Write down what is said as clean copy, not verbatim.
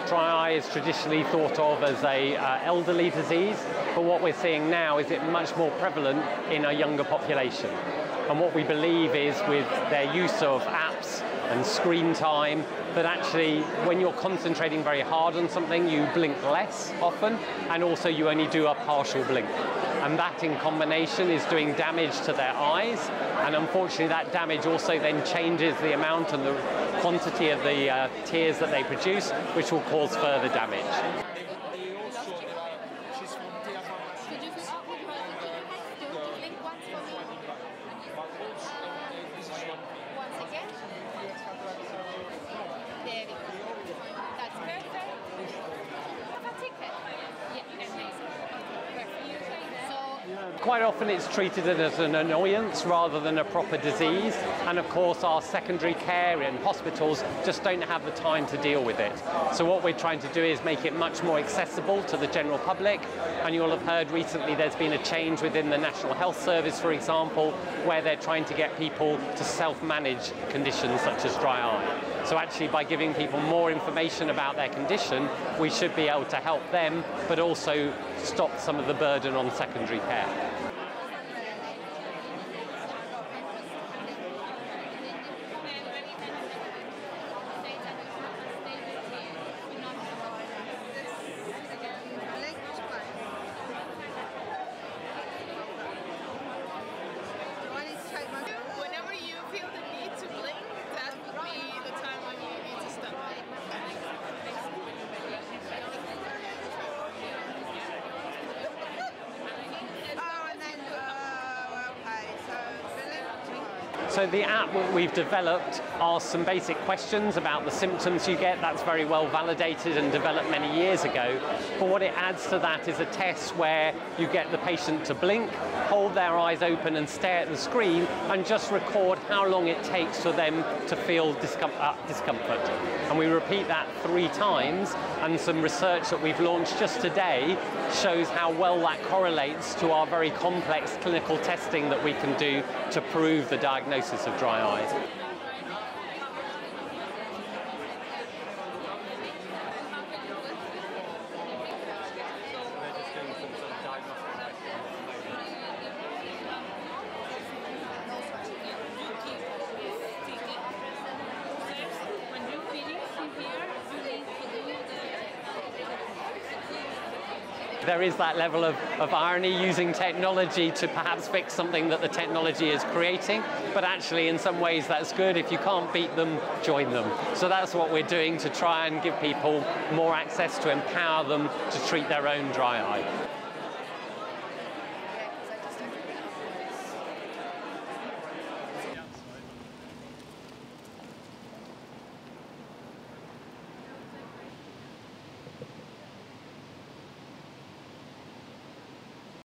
Dry eye is traditionally thought of as a elderly disease, but what we're seeing now is it much more prevalent in a younger population. And what we believe is with their use of apps and screen time, that actually when you're concentrating very hard on something, you blink less often, and also you only do a partial blink. And that in combination is doing damage to their eyes, and unfortunately that damage also then changes the amount and the quantity of the tears that they produce, which will cause further damage. Quite often it's treated as an annoyance rather than a proper disease, and of course our secondary care in hospitals just don't have the time to deal with it. So what we're trying to do is make it much more accessible to the general public, and you'll have heard recently there's been a change within the National Health Service, for example, where they're trying to get people to self-manage conditions such as dry eye. So actually by giving people more information about their condition, we should be able to help them, but also stop some of the burden on secondary care. Whenever you feel the need to blink, that would be the time when you need to stop. So the app we've developed asks some basic questions about the symptoms you get. That's very well validated and developed many years ago. But what it adds to that is a test where you get the patient to blink, hold their eyes open and stare at the screen, and just record how long it takes for them to feel discomfort. And we repeat that 3 times, and some research that we've launched just today shows how well that correlates to our very complex clinical testing that we can do to prove the diagnosis of dry eye. There is that level of irony using technology to perhaps fix something that the technology is creating, but actually in some ways that's good. If you can't beat them, join them. So that's what we're doing to try and give people more access to empower them to treat their own dry eye.